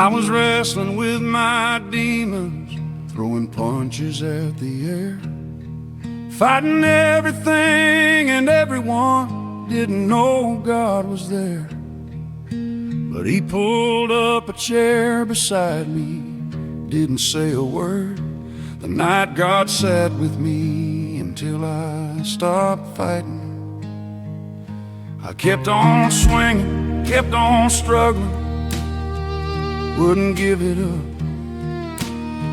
I was wrestling with my demons, throwing punches at the air, fighting everything and everyone. Didn't know God was there, but He pulled up a chair beside me, didn't say a word. The night God sat with me until I stopped fighting. I kept on swinging, kept on struggling, wouldn't give it up.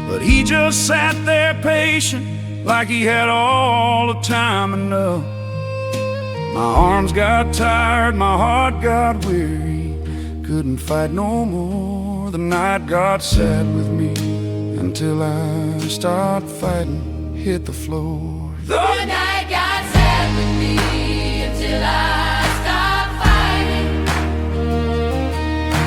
But He just sat there patient, like He had all the time enough. My arms got tired, my heart got weary, couldn't fight no more. The night God sat with me until I stopped fighting, hit the floor. The night God sat with me until I stopped fighting.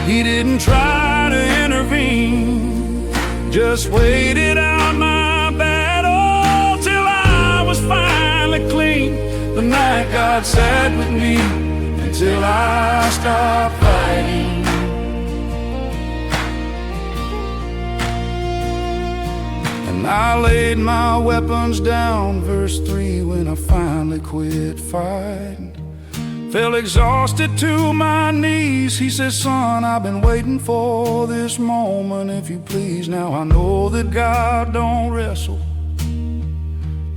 He didn't try to intervene, just waited out my battle till I was finally clean. The night God sat with me until I stopped fighting. And I laid my weapons down, verse 3, when I finally quit fighting. Fell exhausted to my knees. He says, son, I've been waiting for this moment, if you please. Now I know that God don't wrestle,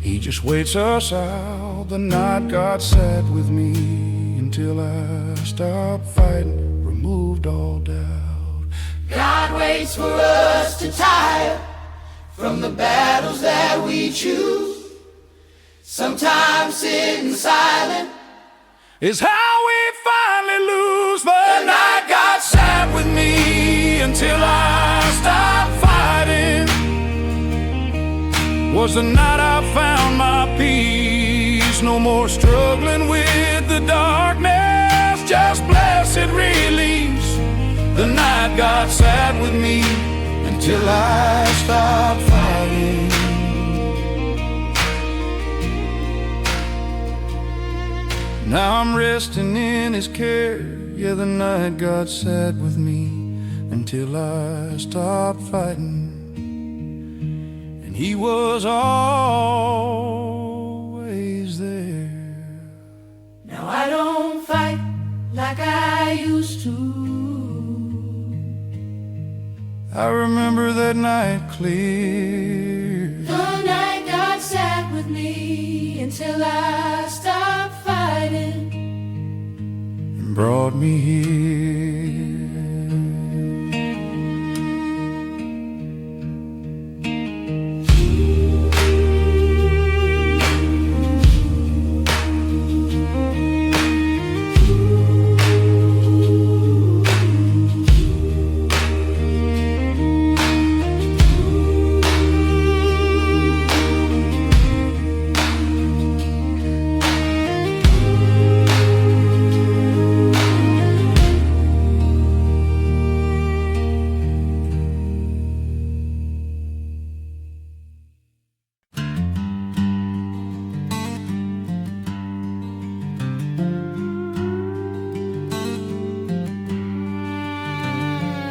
He just waits us out. The night God sat with me until I stopped fighting, removed all doubt. God waits for us to tire from the battles that we choose. Sometimes sitting silent is how we finally lose. But the night God sat with me until I stopped fighting was the night I found my peace. No more struggling with the darkness, just blessed release. The night God sat with me until I stopped fighting. Now I'm resting in His care. Yeah, the night God sat with me until I stopped fighting. And He was always there. Now I don't fight like I used to. I remember that night clear. The night God sat with me until I stopped fighting and brought me here.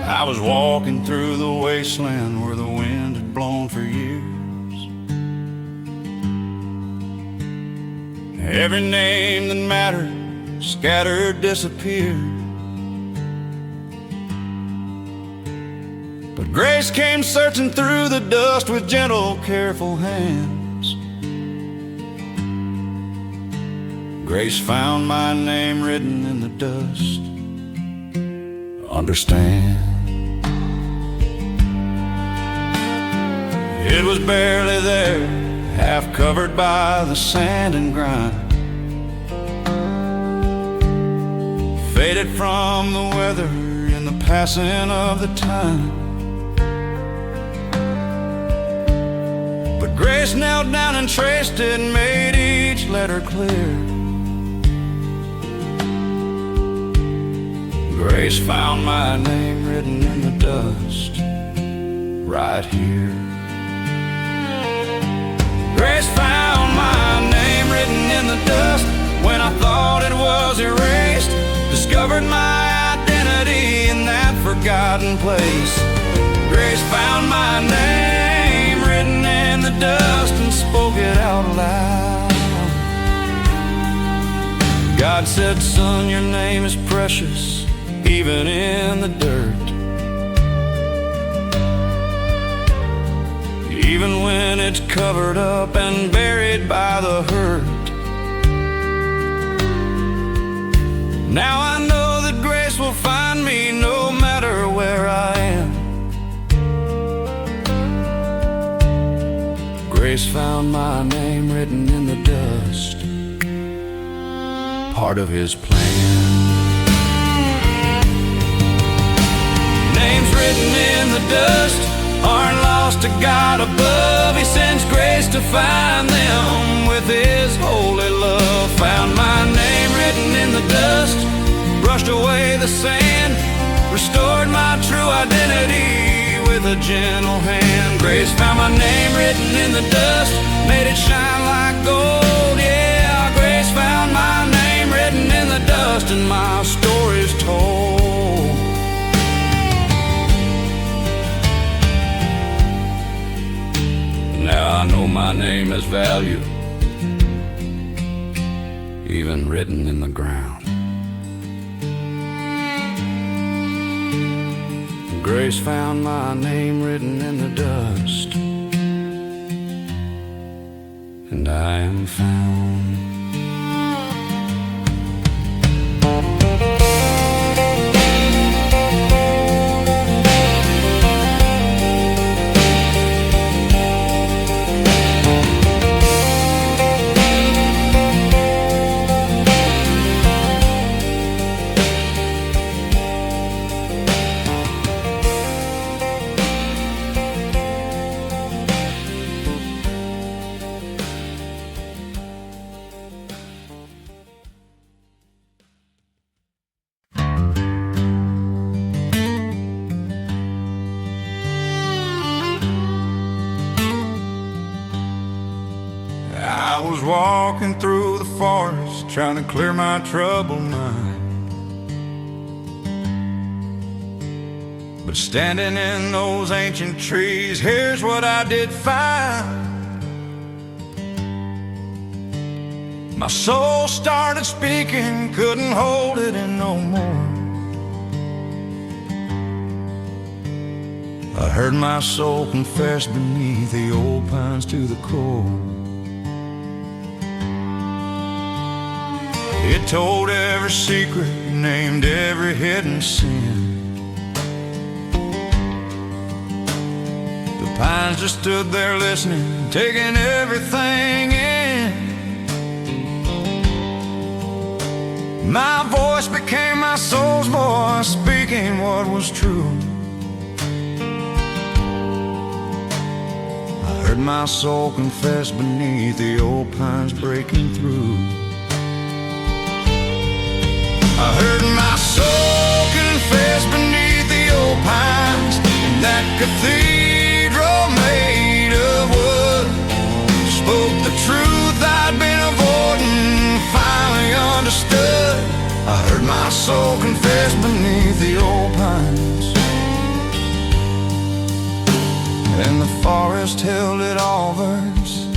I was walking through the wasteland where the wind had blown for years. Every name that mattered scattered, disappeared. But grace came searching through the dust with gentle, careful hands. Grace found my name written in the dust. Understand. It was barely there, half covered by the sand and grime, faded from the weather in the passing of the time. But grace knelt down and traced it and made each letter clear. Grace found my name written in the dust, right here. Grace found my name written in the dust when I thought it was erased. Discovered my identity in that forgotten hiding place. Grace found my name written in the dust and spoke it out loud. God said, son, your name is precious, even in the dirt. Even when it's covered up and buried by the hurt. Now I know that grace will find me no matter where I am. Grace found my name written in the dust, part of his plan. Names written in the dust aren't lost to God above. He sends grace to find them with his holy love. Found my name written in the dust, brushed away the sand, restored my true identity with a gentle hand. Grace found my name written in the dust, made it shine like gold. Yeah, grace found my name written in the dust, and my story's told. Now I know my name has value, even written in the ground. Grace found my name written in the dust, and I am found. I was walking through the forest, trying to clear my troubled mind. But standing in those ancient trees, here's what I did find. My soul started speaking, couldn't hold it in no more. I heard my soul confess beneath the old pines to the core. It told every secret, named every hidden sin. The pines just stood there listening, taking everything in. My voice became my soul's voice, speaking what was true. I heard my soul confess beneath the old pines breaking through. I heard my soul confess beneath the old pines in that cathedral made of wood. Spoke the truth I'd been avoiding, finally understood. I heard my soul confess beneath the old pines, and the forest held it all verse.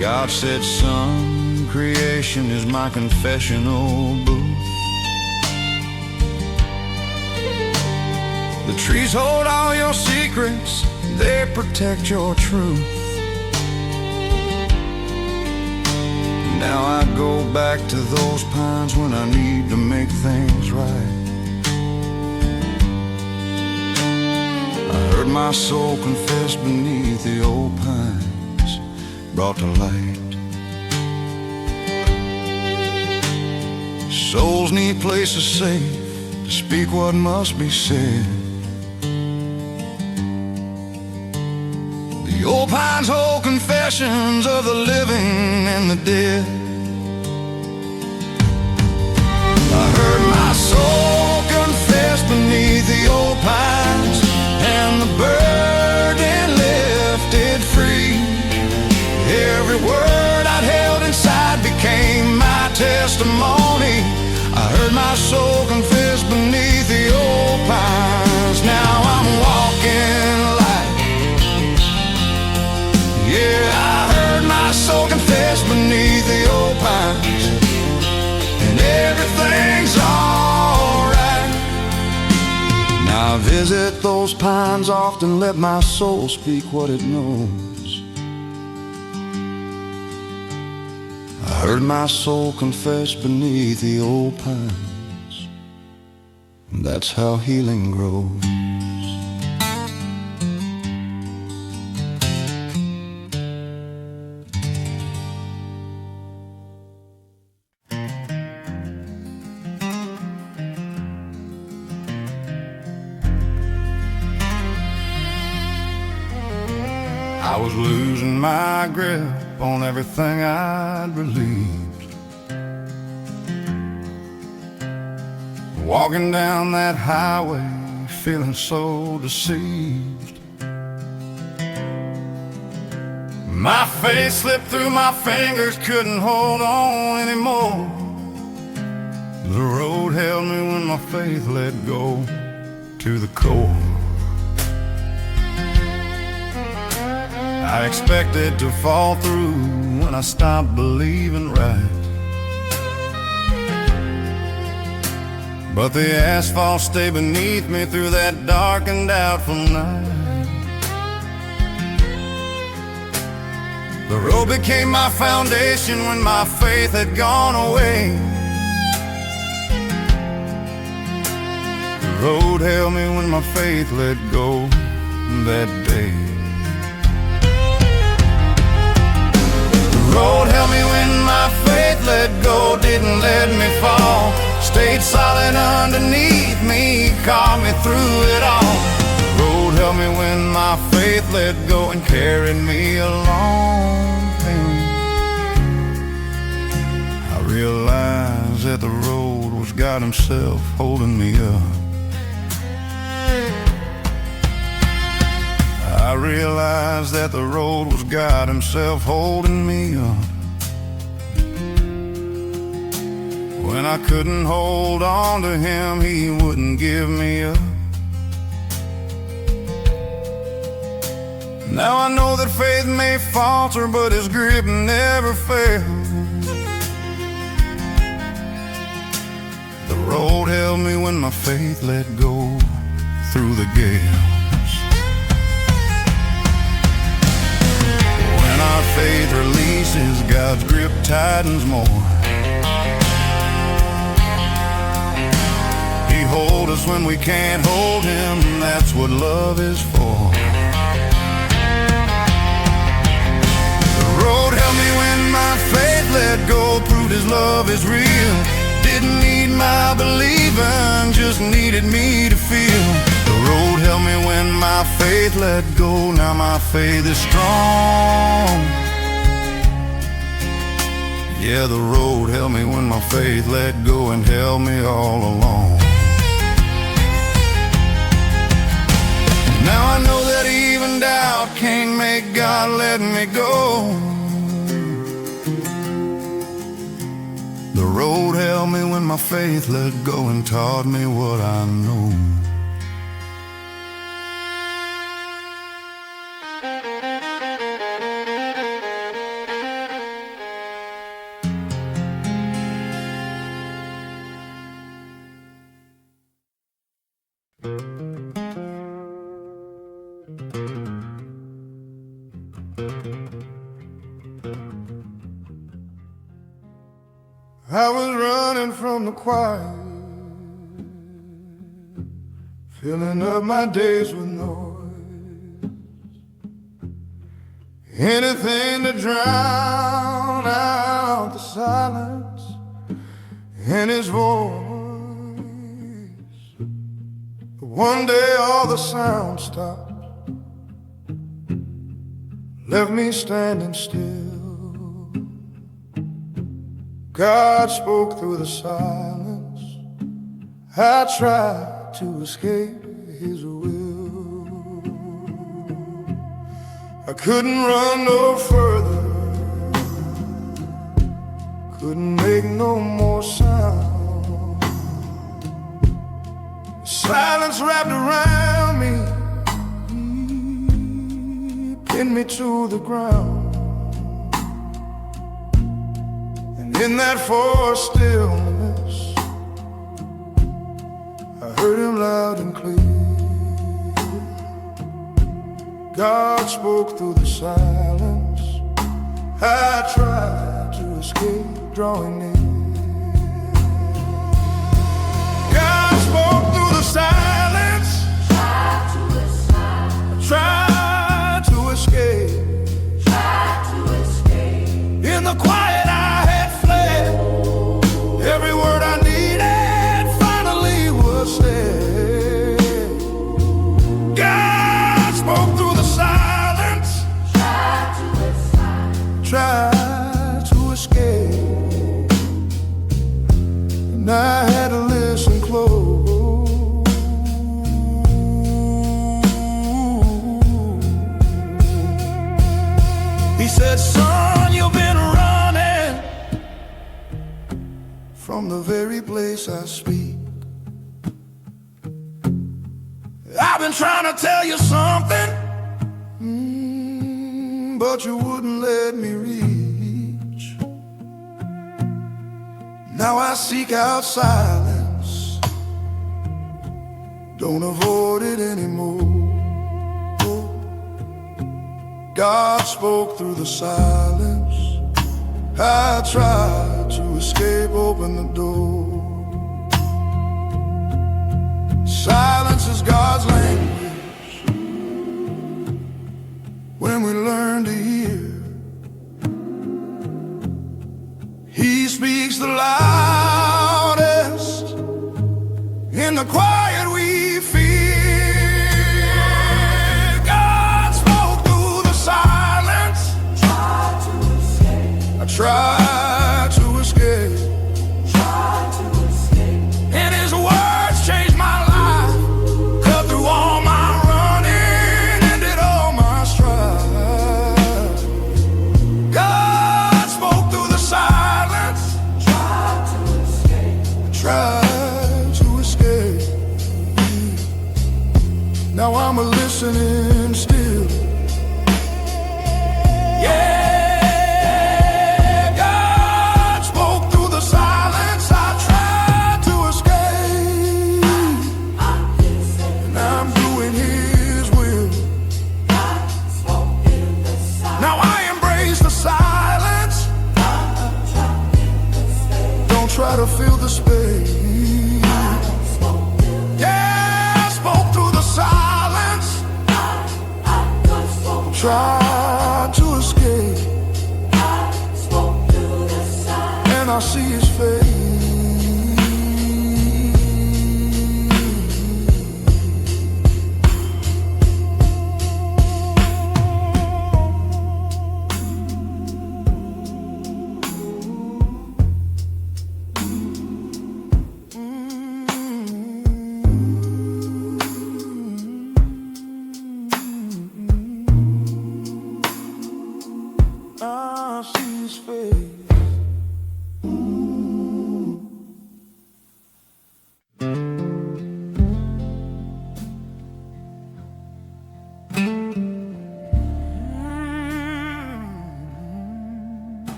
God said, son, creation is my confessional booth. The trees hold all your secrets, they protect your truth. Now I go back to those pines when I need to make things right. I heard my soul confess beneath the old pines, brought to light. Souls need places safe to speak what must be said. The old pines hold confessions of the living and the dead. I heard my soul confess beneath the old pines, and the burden lifted free. Every word I'd held inside became my testimony. I heard my soul confess beneath the old pine. those pines often let my soul speak what it knows. I heard my soul confess beneath the old pines. That's how healing grows. I was losing my grip on everything I'd believed. Walking down that highway, feeling so deceived. My faith slipped through my fingers, couldn't hold on anymore. The road held me when my faith let go to the core. I expected to fall through when I stopped believing right. But the asphalt stayed beneath me through that dark and doubtful night. The road became my foundation when my faith had gone away. The road held me when my faith let go that day. The road held me when my faith let go, didn't let me fall. Stayed solid underneath me, caught me through it all. The road held me when my faith let go and carried me along. I realized that the road was God Himself holding me up. I realized that the road was God Himself holding me up. When I couldn't hold on to Him, He wouldn't give me up. Now I know that faith may falter, but His grip never fails. The road held me when my faith let go through the gales. When our faith releases, God's grip tightens more. He holds us when we can't hold Him, that's what love is for. The road held me when my faith let go, proved His love is real. Didn't need my believing, just needed me to feel. The road held me when my faith let go, now my faith is strong. Yeah, the road held me when my faith let go and held me all along. Now I know that even doubt can't make God let me go. The road held me when my faith let go and taught me what I know. I was running from the quiet, filling up my days with noise, anything to drown out the silence in His voice. But one day all the sound stopped, left me standing still. God spoke through the silence. I tried to escape His will. I couldn't run no further, couldn't make no more sound. The silence wrapped around me, pinned me to the ground. In that forced stillness, I heard Him loud and clear. God spoke through the silence. I tried to escape, drawing near. God spoke through the silence. Tried to escape. In the quiet I had fled. Every word I needed finally was said. God spoke through the silence. Tried to escape. And I had to listen close. He said, son, you've been running from the very place I speak. I've been trying to tell you something, but you wouldn't let me reach. Now I seek out silence, don't avoid it anymore. God spoke through the silence. I tried to escape, open the door. Silence is God's language when we learn to hear. He speaks the loudest in the quiet we feel. Try to escape. And his words changed my life. Cut through all my running, ended all my strife. God spoke through the silence. Tried to escape. Now I'm a listening still. Yeah. Try to fill the space. Yeah, I spoke through the silence. Try to escape. And I see his face.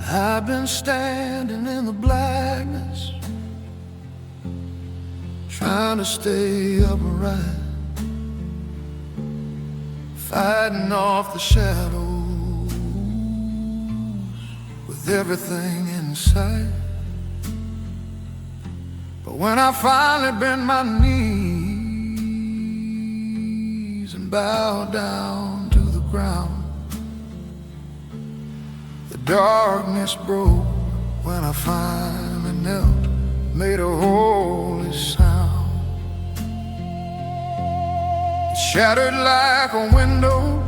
I've been standing in the blackness, trying to stay upright, fighting off the shadows with everything in sight. But when I finally bend my knees and bow down to the ground, the darkness broke when I finally knelt, made a holy sound. It shattered like a window,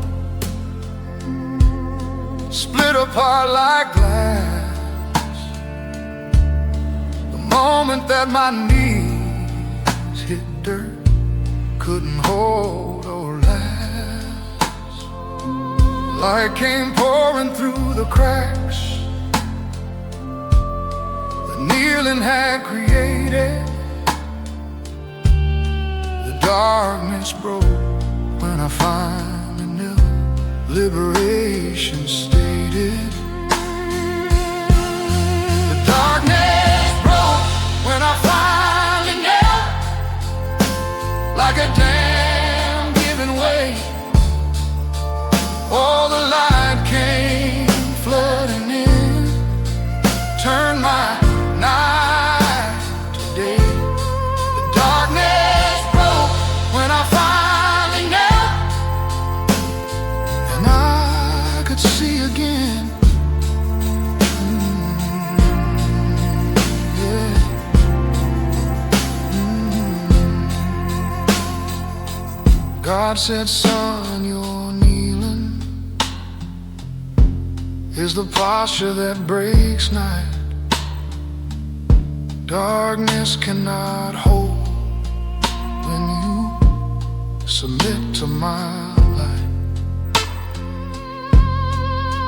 split apart like glass. The moment that my knees hit dirt, couldn't hold or last. Light came pouring through the cracks the kneeling had created. The darkness broke when I finally knelt, liberation stated. The darkness God said, son, your kneeling is the posture that breaks night. Darkness cannot hold when you submit to my light.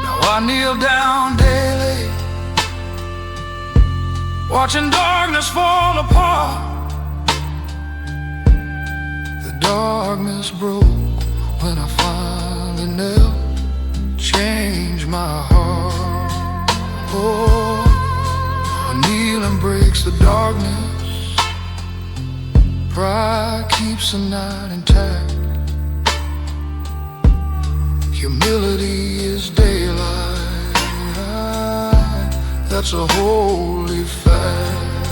Now I kneel down daily, watching darkness fall apart. The darkness broke when I finally knelt, changed my heart. Oh, kneeling breaks the darkness, pride keeps the night intact. Humility is daylight, that's a holy fact.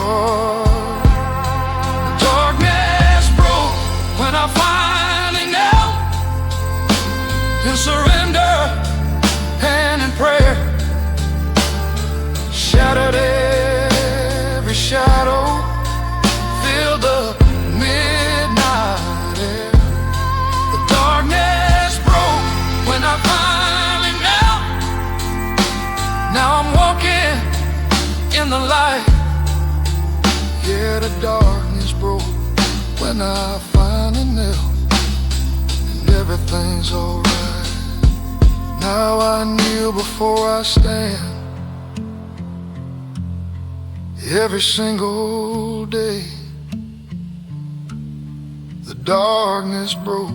Oh, the darkness broke when I finally knelt in surrender and in prayer. Shattered every shadow, filled the midnight air. The darkness broke when I finally knelt. Now I'm walking in the light. Yeah, the darkness broke when I finally knelt, and everything's alright. Now I kneel before I stand, every single day. The darkness broke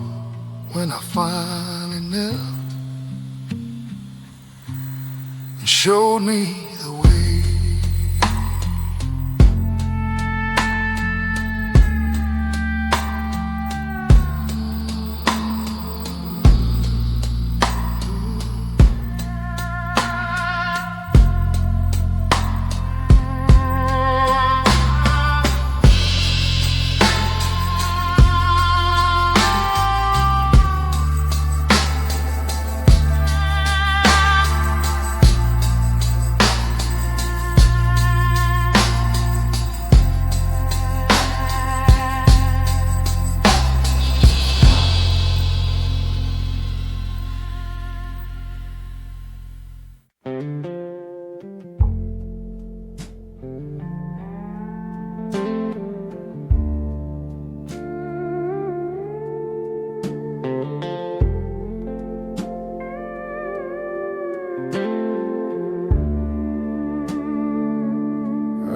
when I finally knelt and showed me the way.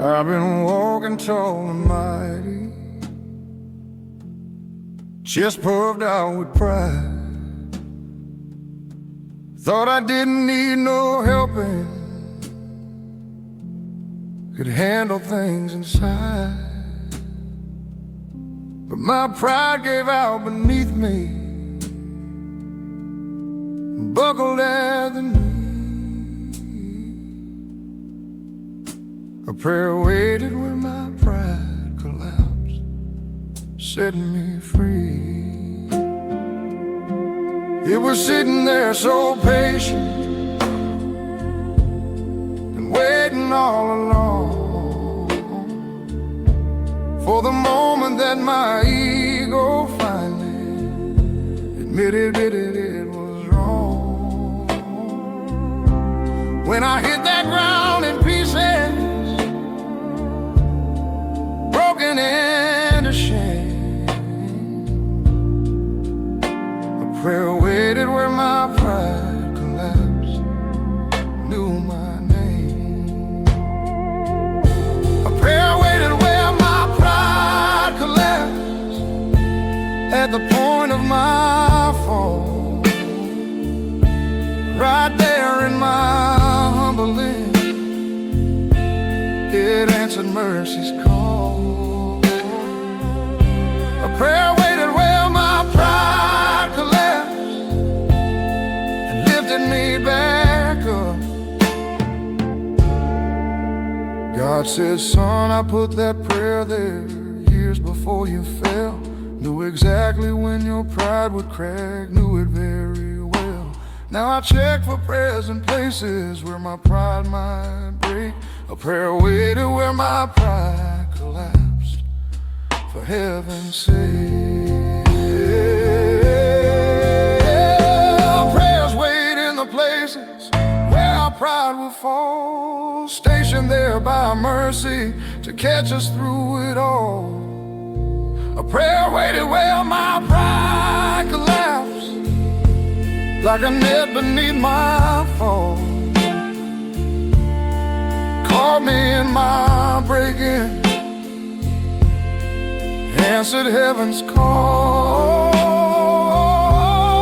I've been walking tall and mighty, chest puffed out with pride. Thought I didn't need no helping, could handle things inside. But my pride gave out beneath me, buckled at the knee. A prayer waited where my pride collapsed, setting me free. It was sitting there so patient and waiting all along for the moment that my ego finally admitted it was wrong. When I hit that ground in pieces, broken into shame, a prayer waited where my pride collapsed, knew my name. A prayer waited where my pride collapsed, at the point of my fall, right there in my humbling, it answered mercy's call. A prayer waited where my pride collapsed and lifted me back up. God said, son, I put that prayer there years before you fell. Knew exactly when your pride would crack, knew it very well. Now I check for prayers in places where my pride might break. A prayer waited where my pride collapsed, for heaven's sake. stationed there by mercy to catch us through it all. A prayer waited where my pride collapsed, like a net beneath my fall. Caught me in my breaking, answered heaven's call.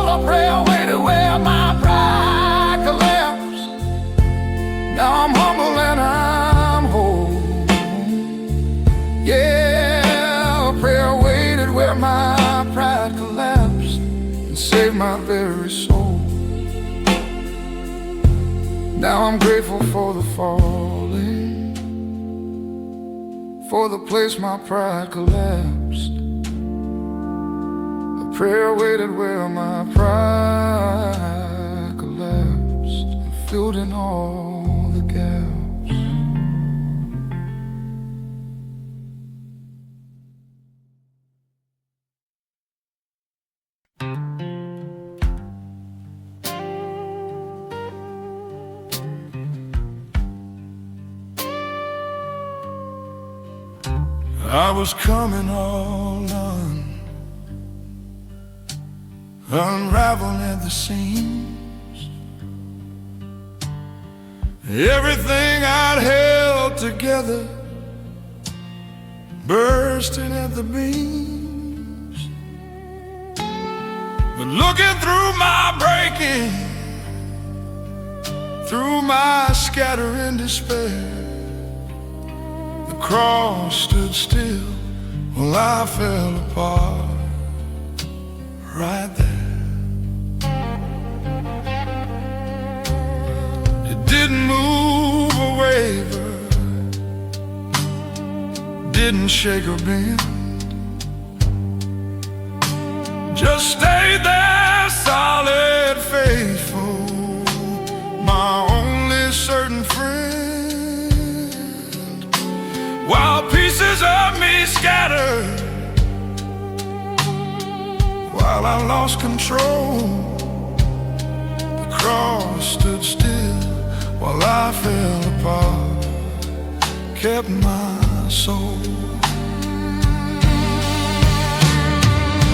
A prayer waited where my pride collapsed. Now I'm humble and I'm whole. Yeah, a prayer waited where my pride collapsed and saved my very soul. Now I'm grateful for the falling, for the place my pride collapsed. A prayer waited where my pride collapsed and filled in all the gaps. I was coming all unraveling at the seams. Everything I'd held together bursting at the beams. But looking through my breaking, through my scattering despair, the cross stood still while I fell apart right there. It didn't move or waver, didn't shake or bend, just stayed there solid, faithful, my only certain friend. While pieces of me scattered, while I lost control, the cross stood still while I fell apart, kept my soul.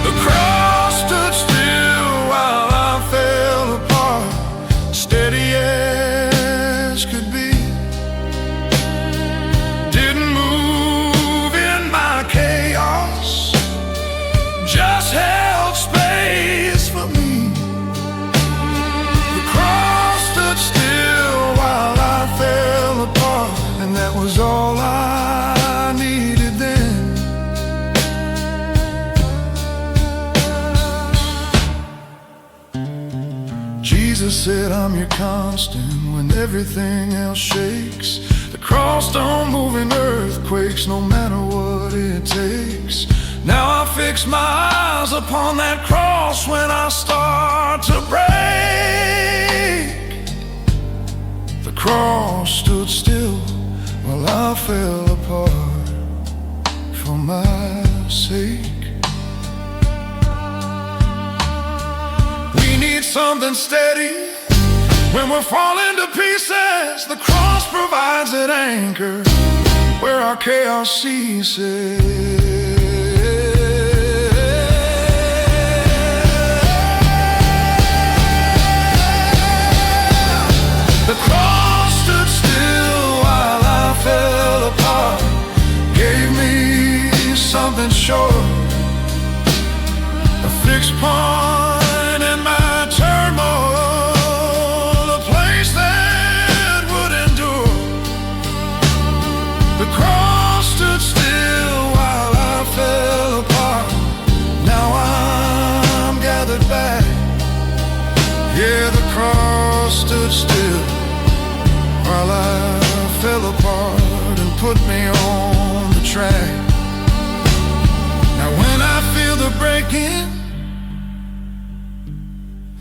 The cross stood still while I fell apart, steady as could be. Didn't move in my chaos, just held space for me. The cross stood still while I fell apart, and that was all I needed then. Jesus said, I'm your constant when everything else shakes. The cross don't move in earthquakes, no matter what it takes. Now I fix my eyes upon that cross when I start to break. The cross stood still while I fell apart for my sake. We need something steady when we're falling to pieces. The cross provides an anchor where our chaos ceases. The cross stood still while I fell apart, gave me something sure, a fixed point in my turmoil, a place that would endure. The cross stood still while I fell apart. Now I'm gathered back. Yeah, the cross stood still while I fell apart and put me on the track. Now when I feel the breaking,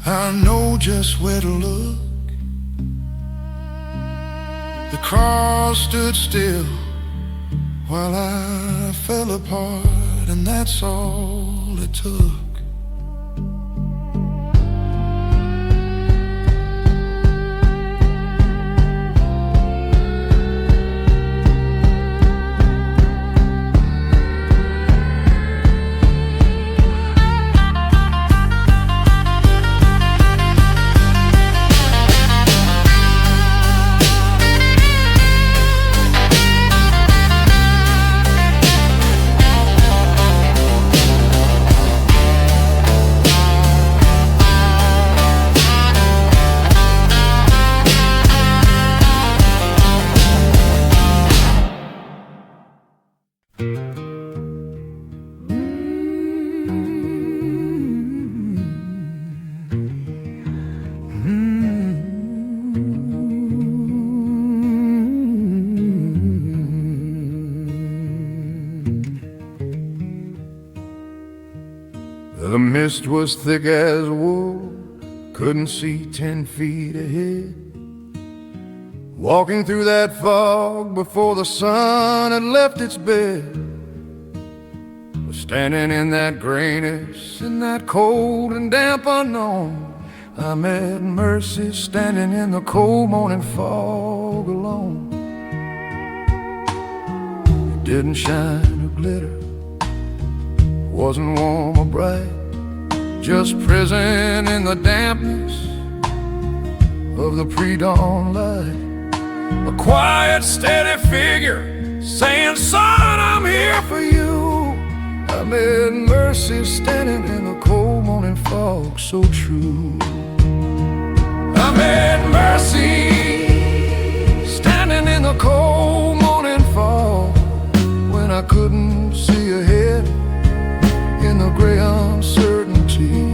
I know just where to look. The cross stood still while I fell apart, and that's all it took. mist was thick as wool, couldn't see 10 feet ahead. Walking through that fog before the sun had left its bed, was standing in that grayness, in that cold and damp unknown. I met Mercy standing in the cold morning fog alone. It didn't shine or glitter, wasn't warm or bright, just prison in the dampness of the pre-dawn light. A quiet, steady figure saying, son, I'm here for you. I met Mercy standing in the cold morning fog, so true. I met Mercy standing in the cold morning fog, when I couldn't see ahead in the gray uncertainty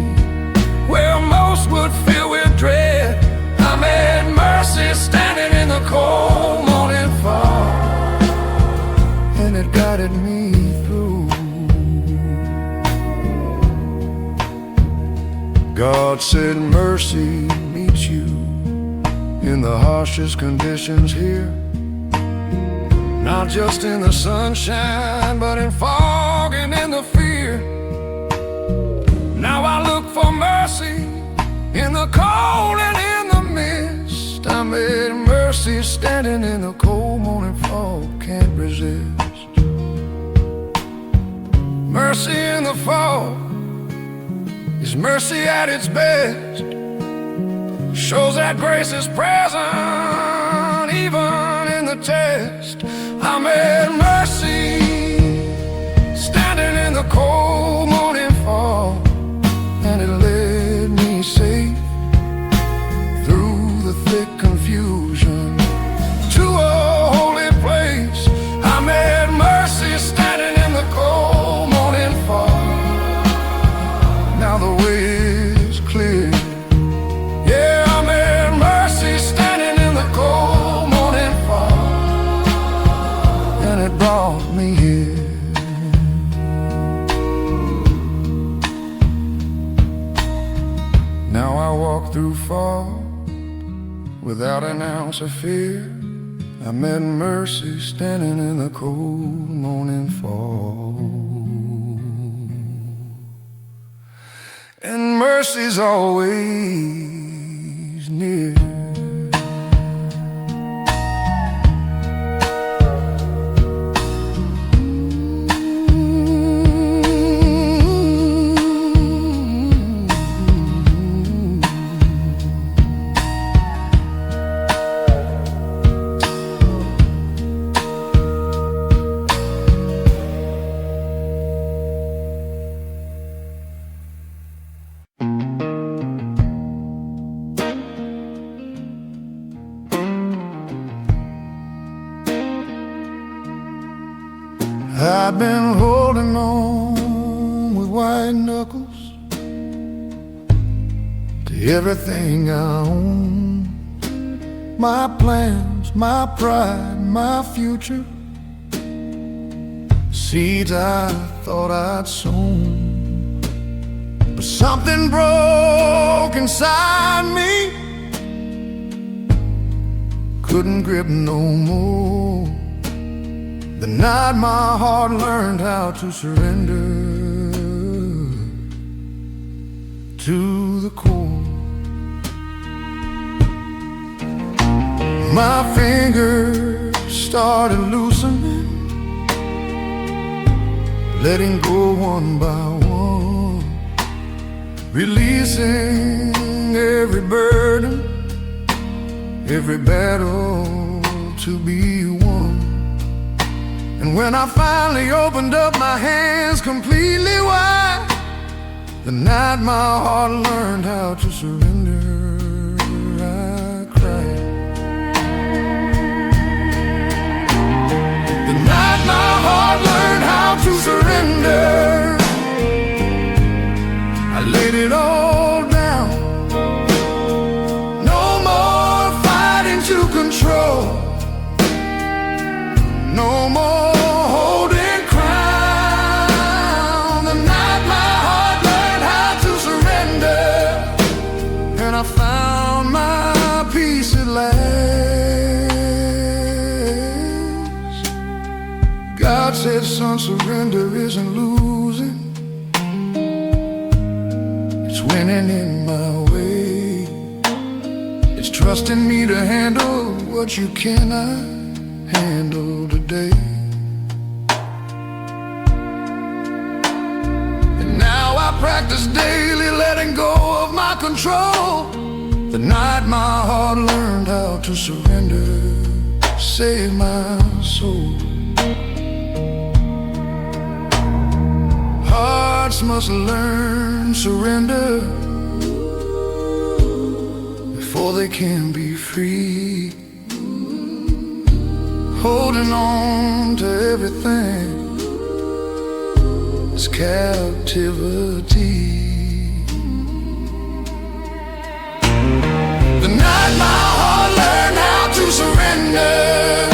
where most would fill with dread. I met Mercy standing in the cold morning fog, and it guided me through. God said mercy meets you in the harshest conditions here, not just in the sunshine, but in fog and in the fear. Now I look for mercy in the cold and in the mist. I met Mercy standing in the cold morning fog, can't resist. Mercy in the fog is mercy at its best. Shows that grace is present even in the test. I met Mercy standing in the cold morning fog, and it led me safe through the thick confusion to a holy place. I met Mercy standing in the cold morning fog. Now the way is clear. Yeah, I met Mercy standing in the cold morning fog, and it brought me here. Now I walk through fog without an ounce of fear. I met Mercy standing in the cold morning fog, and Mercy's always near. I've been holding on with white knuckles to everything I own. My plans, my pride, my future, seeds I thought I'd sown. But something broke inside me, couldn't grip no more. The night my heart learned how to surrender to the core. My fingers started loosening, letting go one by one, releasing every burden, every battle to be won. And when I finally opened up my hands completely wide, the night my heart learned how to surrender, I cried. The night my heart learned how to surrender, I laid it all down. No more fighting to control, no more holding crown. The night my heart learned how God said, son, surrender isn't losing, it's winning in my way. It's trusting me to handle what you cannot handle today. And now I practice daily letting go of my control. The night my heart learned how to surrender saved my soul. Hearts must learn surrender before they can be free. Holding on to everything is captivity. The night my heart learned how to surrender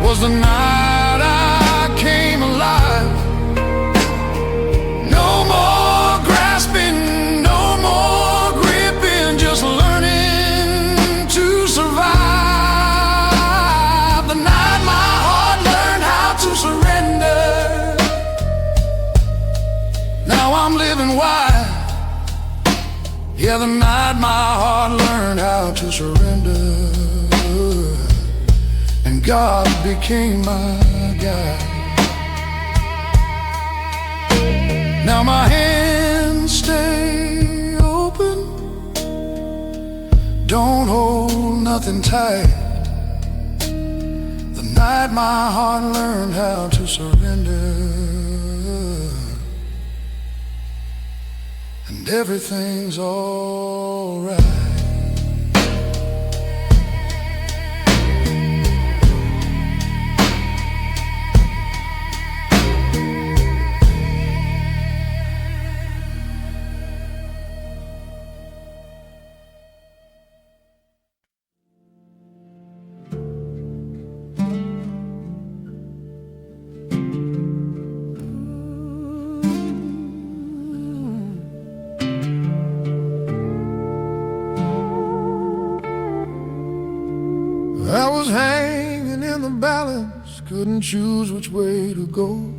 was the night I came alive. No more grasping, no more gripping, just learning to survive. The night my heart learned how to surrender, now I'm living wide. Yeah, the night my heart learned how to surrender, and God became my guide. Now my hands stay open, don't hold nothing tight. The night my heart learned how to surrender, and everything's all right. I was hanging in the balance, couldn't choose which way to go.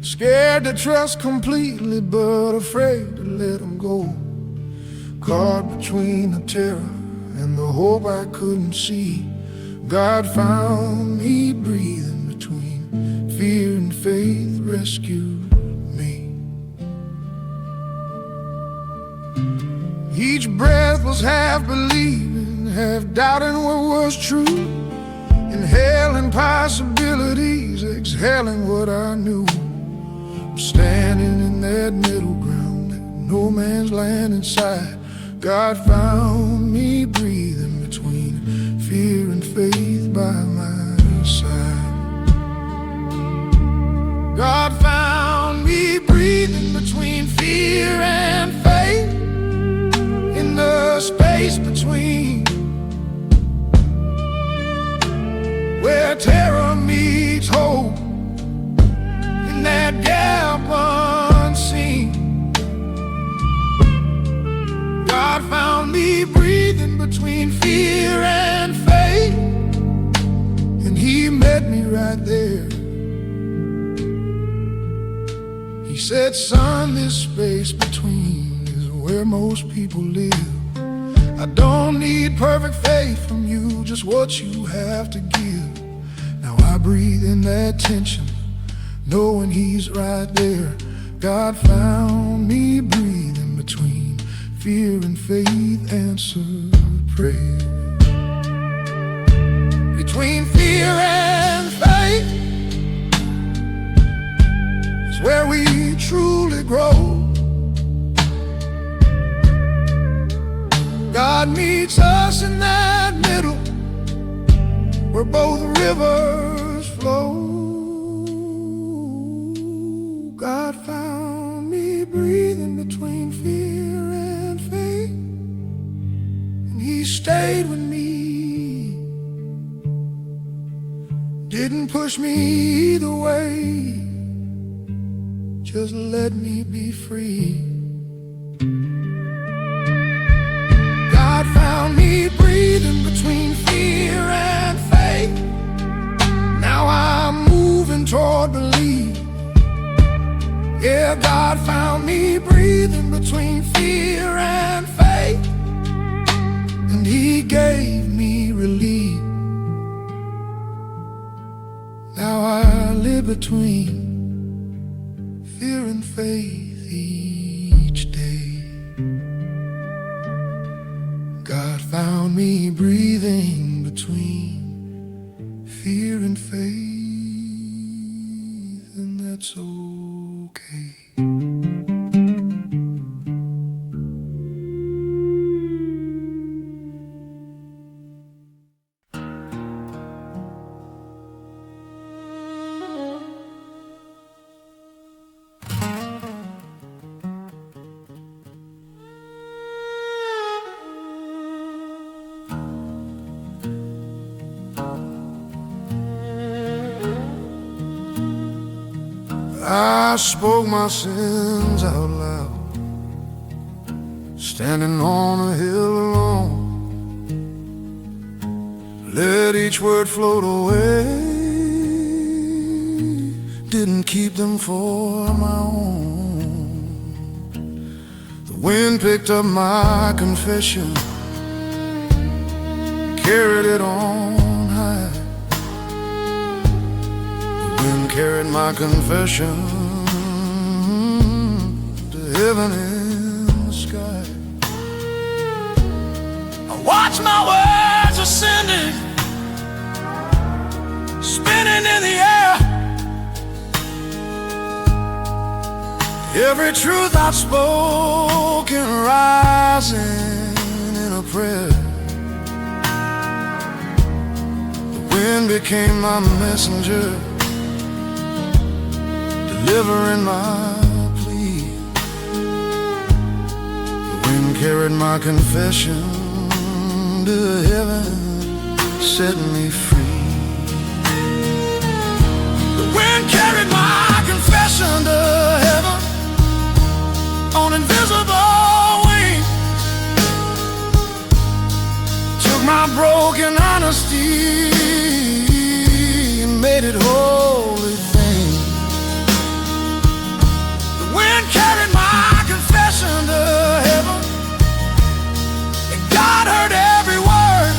Scared to trust completely, but afraid to let him go. Caught between the terror and the hope I couldn't see. God found me breathing between fear and faith, rescued me. Each breath was half believing, half doubting what was true. Inhaling possibilities, exhaling what I knew. Standing in that middle ground, that no man's land inside. God found me breathing between fear and faith by my side. God found me breathing between fear and faith, in the space between, where terror meets hope, in that gap unseen. God found me breathing between fear and faith, and He met me right there. He said, son, this space between is where most people live. I don't need perfect faith from you, just what you have to give. Now I breathe in that tension, knowing He's right there. God found me breathing between fear and faith, answered prayer. Between fear and faith is where we truly grow. God meets us in that middle, where both rivers flow. God found me breathing between fear and faith, and He stayed with me. Didn't push me either way, just let me be free. God found me breathing between fear and faith. Now I'm moving toward belief. Yeah, God found me breathing between fear and faith, and He gave me relief. Now I live between fear and faith each day. God found me breathing between fear and faith, and that's okay. I spoke my sins out loud, standing on a hill alone. Let each word float away, didn't keep them for my own. The wind picked up my confession, carried it on high. Carried my confession to heaven in the sky. I watched my words ascending, spinning in the air. Every truth I'd spoken rising in a prayer. The wind became my messenger, delivering my plea. The wind carried my confession to heaven, setting me free. The wind carried my confession to heaven on invisible wings. Took my broken honesty and made it holy. Carried my confession to heaven, and God heard every word.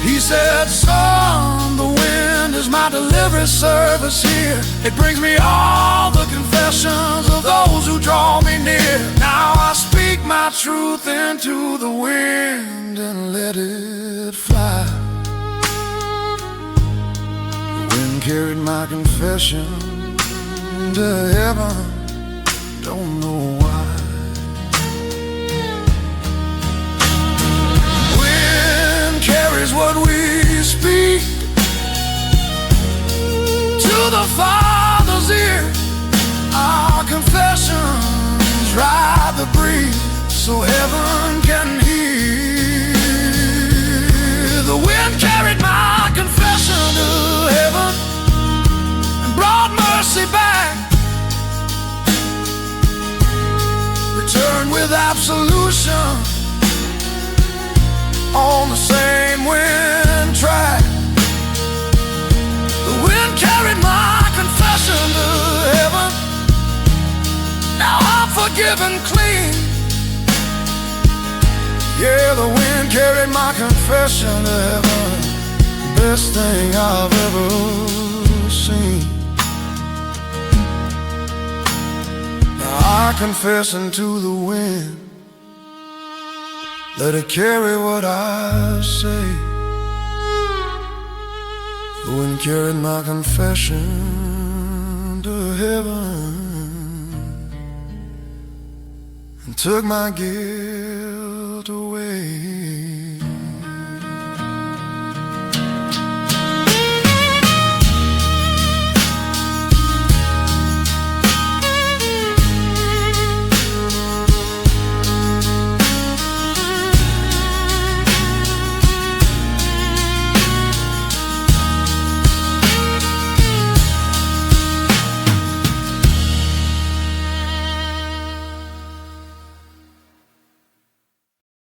He said, son, the wind is my delivery service here. It brings me all the confessions of those who draw me near. Now I speak my truth into the wind and let it fly. The wind carried my confession to heaven, don't know why. Wind carries what we speak to the Father's ear. Our confessions ride the breeze so heaven can hear. The wind carried my confession to heaven and brought mercy back. Return with absolution on the same wind track. The wind carried my confession to heaven. Now I'm forgiven clean. Yeah, the wind carried my confession to heaven. Best thing I've ever seen. I confess into the wind, let it carry what I say. The wind carried my confession to heaven and took my guilt away.